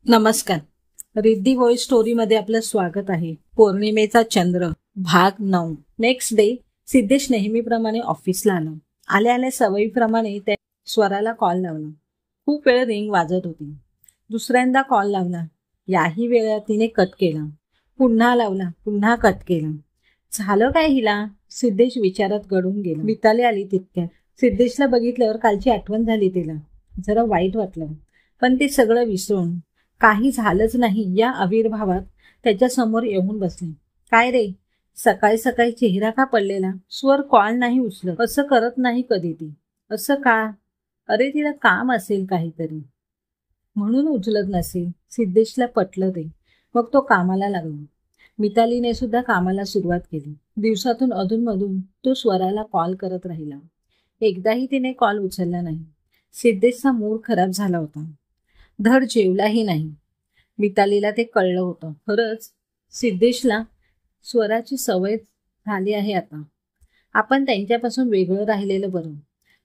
नमस्कार. Riddhi voice story मध्ये आपलं स्वागत आहे. पौर्णिमेचा चंद्र भाग 9. नेक्स्ट डे सिद्धेश नेहमीप्रमाणे ऑफिसला आला. आल्या सवयीप्रमाणे त्या स्वराला कॉल लावला. खूप वेळ रिंग वाजत होती. दुसऱ्यांदा कॉल लावला. याही वेळा तिने कट केला. पुन्हा लावला, पुन्हा कट केला. झालं काय हिला? सिद्धेश विचारात गढून गेला. मिताली आली तितक्यात. सिद्धेशला बघितल्यावर कालची आठवण झाली तिला. जरा वाईट वाटलं, पण ते सगळं विसरून काही झालंच नाही या आविर्भावात त्याच्या समोर येऊन बसले. काय रे, सकाळी सकाळी चेहरा का पडलेला? स्वर कॉल नाही उचलत. असं करत नाही कधी ती. असं का? अरे तिला काम असेल काहीतरी म्हणून उचलत नसेल. सिद्धेशला पटलं ते. मग तो कामाला लागला. मितालीने सुद्धा कामाला सुरुवात केली. दिवसातून अधूनमधून तो स्वराला कॉल करत राहिला. एकदाही तिने कॉल उचलला नाही. सिद्धेशचा मूड खराब झाला होता. धड जेवलाही नाही. मितालीला ते कळलं होतं. खरंच सिद्धेशला स्वराची सवय झाली आहे आता. आपण त्यांच्यापासून वेगळं राहिलेलं बरं.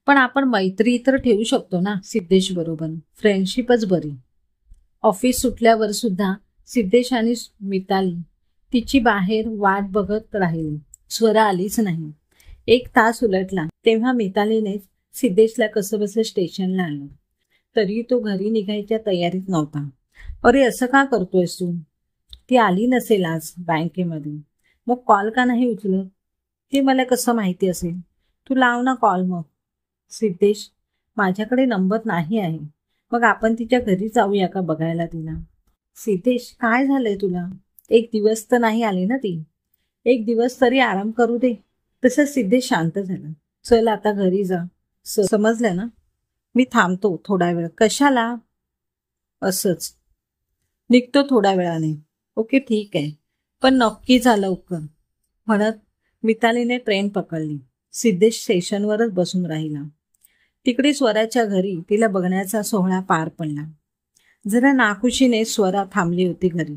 पण आपण मैत्री तर ठेवू शकतो ना सिद्धेश बरोबर. फ्रेंडशिपच बरी. ऑफिस सुटल्यावर सुद्धा सिद्धेश आणि मिताली तिची बाहेर वाट बघत राहिली. स्वरा आलीच नाही. 1 तास उलटला तेव्हा मितालीने सिद्धेशला कसंबसं स्टेशनला आणलं. तरी तो घरी निघायच्या तयारीत नव्हता. अरे असं का करतोयस तू? ती आली नसेल आज बँकेमध्ये. मग कॉल का नाही उचलत? ते मला कसं माहिती असेल? तू लाव ना कॉल मग. सिद्धेश, माझ्याकडे नंबर नाही आहे. मग आपण तिच्या घरी जाऊया का बघायला तिला? सिद्धेश, काय झालंय तुला? 1 दिवस तर नाही आली ना ती. 1 दिवस तरी आराम करू दे. तसं सिद्धेश शांत झाला. चल आता घरी जा. समजलं ना? मी थांबतो थोडा वेळ. कशाला? असंच. निघतो थोड्या वेळाने. ओके ठीक आहे, पण नक्की जा लवकर. म्हणत मितालीने ट्रेन पकडली. सिद्धेश स्टेशनवरच बसून राहिला. तिकडे स्वराच्या घरी तिला बघण्याचा सोहळा पार पडला. जरा नाखुशीने स्वरा थांबली होती घरी.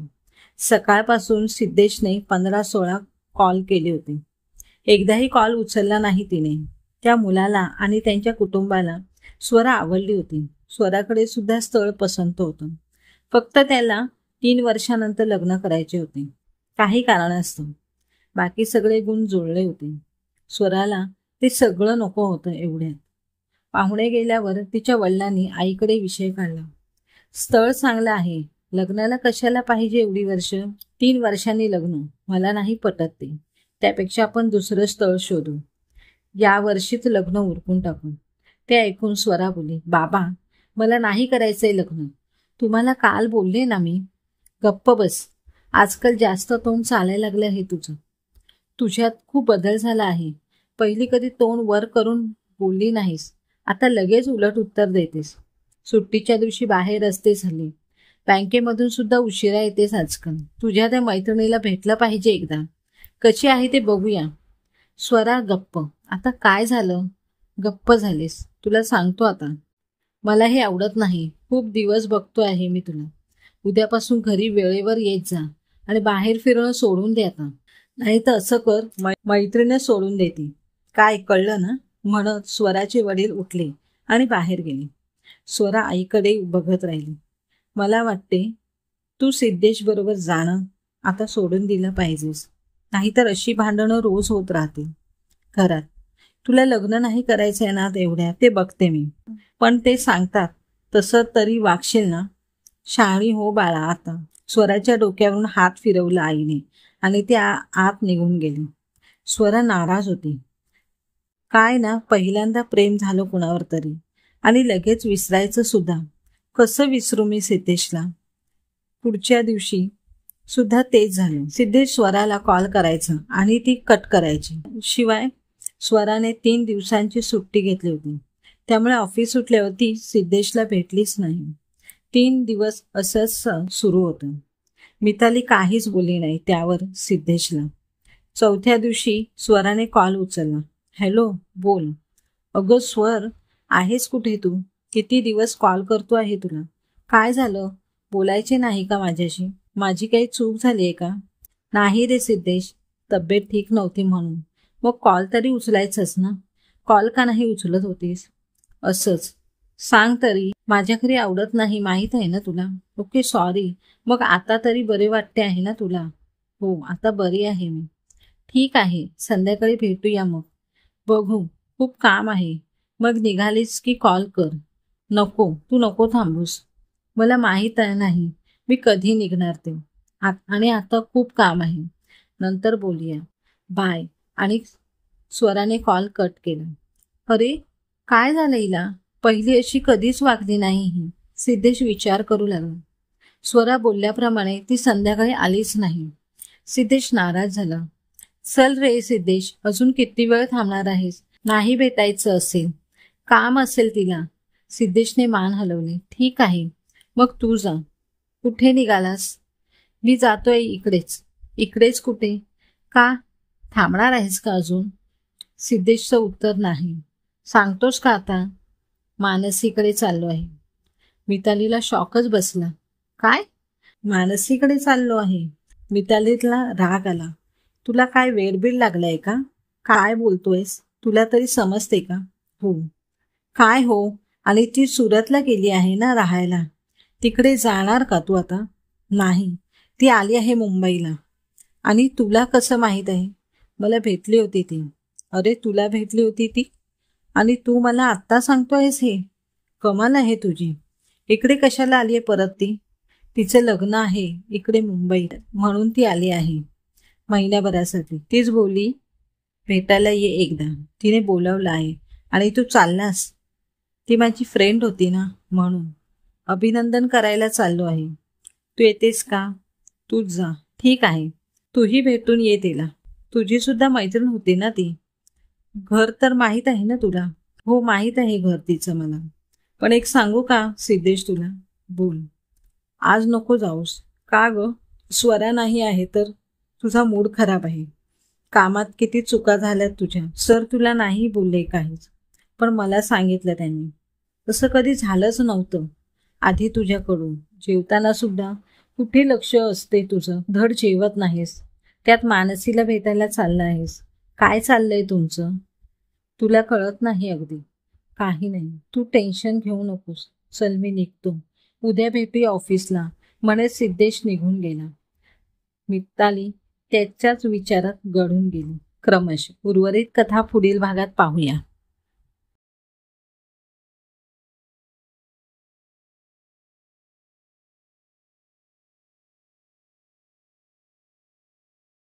सकाळपासून सिद्धेशने 15-16 कॉल केले होते. एकदाही कॉल उचलला नाही तिने. त्या मुलाला आणि त्यांच्या कुटुंबाला स्वरा आवडली होती. स्वराकडे सुद्धा स्थळ पसंत होतं. फक्त त्याला 3 वर्षानंतर लग्न करायचे होते. काही कारणास्तव. बाकी सगळे गुण जुळले होते. स्वराला ते सगळं नको होतं एवढ्यात. पाहुणे गेल्यावर तिच्या वडिलांनी आईकडे विषय काढला. स्थळ चांगलं आहे. लग्नाला कशाला पाहिजे एवढी वर्ष? 3 वर्षांनी लग्न. मला नाही पटत ते. त्यापेक्षा आपण दुसरं स्थळ शोधू. या वर्षीच लग्न उरकून टाकू. ते ऐकून स्वरा बोलली, बाबा मला नाही करायचंय लग्न. तुम्हाला काल बोलले ना मी. गप्प बस. आजकाल जास्त तोंड चालायला लागलं आहे तुझं. तुझ्यात खूप बदल झाला आहे. पहिली कधी तोंड वर करून बोलली नाहीस. आता लगेच उलट उत्तर देतेस. सुट्टीच्या दिवशी बाहेर असतेस हल्ली. बँकेमधून सुद्धा उशिरा येतेस आजकाल. तुझ्या त्या मैत्रिणीला भेटलं पाहिजे एकदा. कशी आहे ते बघूया. स्वरा गप्प. आता काय झालं? गप्प झालीस. तुला सांगतो आता. मला हे आवडत नाही. खूप दिवस बघतो आहे मी तुला. उद्यापासून घरी वेळेवर येत जा आणि बाहेर फिरणं सोडून दे आता. नाही तर असं कर, मैत्रीने सोडून देते. काय कळलं ना? म्हणत स्वराचे वडील उठले आणि बाहेर गेले. स्वरा आईकडे बघत राहिली. मला वाटते तू सिद्धेश बरोबर जाणं आता सोडून दिलं पाहिजेस. नाहीतर अशी भांडणं रोज होत राहतील घरात. तुला लग्न नाही करायचंय ना एवढ्या, ते बघते मी. पण ते सांगतात तसं तरी वागशील ना? शहाणी हो बाळा आता. स्वराच्या डोक्यावरून हात फिरवला आईने आणि ती आत निघून गेली. स्वरा नाराज होती. काय ना, पहिल्यांदा प्रेम झालं कुणावर तरी आणि लगेच विसरायचं सुद्धा. कसं विसरू मी सिद्धेशला? पुढच्या दिवशी सुद्धा तेच झालं. सिद्धेश स्वराला कॉल करायचा आणि ती कट करायची. शिवाय स्वराने 3 दिवसांची सुट्टी घेतली होती. त्यामुळे ऑफिस सुटल्यावर ती सिद्धेशला भेटलीच नाही. 3 दिवस असंच सुरू होतं. मिताली काहीच बोलली नाही त्यावर सिद्धेशला. 4थ्या दिवशी स्वराने कॉल उचलला. हॅलो, बोल. अगं स्वर, आहेस कुठे तू? किती दिवस कॉल करतो आहे तुला. काय झालं? बोलायचे नाही का माझ्याशी? माझी काही चूक झाली आहे का? नाही रे सिद्धेश, तब्येत ठीक नव्हती म्हणून. मग कॉल तरी उचलायचंच ना. कॉल का नाही उचलत होतीस? असंच. सांग तरी, माझ्या घरी आवडत नाही, माहीत आहे ना तुला. Okay sorry. मग आता तरी बरे वाटते आहे ना तुला? हो, आता बरी आहे मी. ठीक आहे, संध्याकाळी भेटूया मग. बघू, खूप काम आहे. मग निघालीस की कॉल कर. नको, तू नको थांबूस. मला माहीत आहे नाही मी कधी निघणार ते. आणि आता खूप काम आहे. नंतर बोलूया. बाय. आणि स्वराने कॉल कट केला. अरे, काय झालं हिला? पहिली अशी कधीच वागली नाही ही. सिद्धेश विचार करू लागला. स्वरा बोलल्याप्रमाणे ती संध्याकाळी आलीच नाही. सिद्धेश नाराज झाला. चल रे सिद्धेश, अजून किती वेळ थांबणार आहेस? नाही भेटायचं असेल, काम असेल तिला. सिद्धेशने मान हलवली. ठीक आहे, मग तू जा. कुठे निघालास? मी जातोय इकडेच. इकडेच कुठे? का? थांबणार आहेस का अजून? सिद्धेशचं उत्तर नाही. सांगतोस का आता? मानसीकडे चाललो आहे. मितालीला शॉकच बसला. काय? मानसीकडे चाललो आहे? मितालीला राग आला. तुला काय वेडबीड लागलाय का? काय बोलतोयस? तुला तरी समजते का? हो. काय हो? आणि ती सुरतला गेली आहे ना राहायला. तिकडे जाणार का तू आता? नाही, ती आली आहे मुंबईला. आणि तुला कसं माहीत आहे? मला भेटली होती ती. अरे, तुला भेटली होती ती? आणि तू मला आत्ता सांगतोयस हे? कमाल आहे तुझी. इकडे कशाला आली आहे परत ती? तिचं लग्न आहे इकडे मुंबईत, म्हणून ती आली आहे महिन्याभरासाठी. तीच बोलली भेटायला ये एकदा. तिने बोलवलं आहे. आणि तू चाललास? ती माझी फ्रेंड होती ना, म्हणून. अभिनंदन करायला चाललो आहे. तू येतेस का? तूच जा. ठीक आहे, तूही भेटून ये तिला. तुझी सुद्धा मैत्रीण होती ना ती. घर तर माहीत आहे ना तुला? हो, माहीत आहे घर तिचं मला. पण एक सांगू का सिद्धेश तुला? बोल. आज नको जाऊस. का ग? स्वरा नाही आहे तर? तुझा मूड खराब आहे. कामात किती चुका झाल्यात तुझ्या. सर तुला नाही बोलले काहीच, पण मला सांगितलं त्यांनी. तसं कधी झालंच नव्हतं आधी तुझ्याकडून. जेवताना सुद्धा कुठे लक्ष असते तुझं? धड जेवत नाहीस. त्यात मानसीला भेटायला चाललं आहेस. काय चाललंय तुमचं? तुला कळत नाही अगदी. काही नाही, तू टेन्शन घेऊ नकोस. चल मी निघतो. उद्या भेटूया ऑफिसला, म्हणत सिद्धेश निघून गेला. मिताली त्याच्याच विचारात गढून गेली. क्रमश उर्वरित कथा पुढील भागात पाहूया.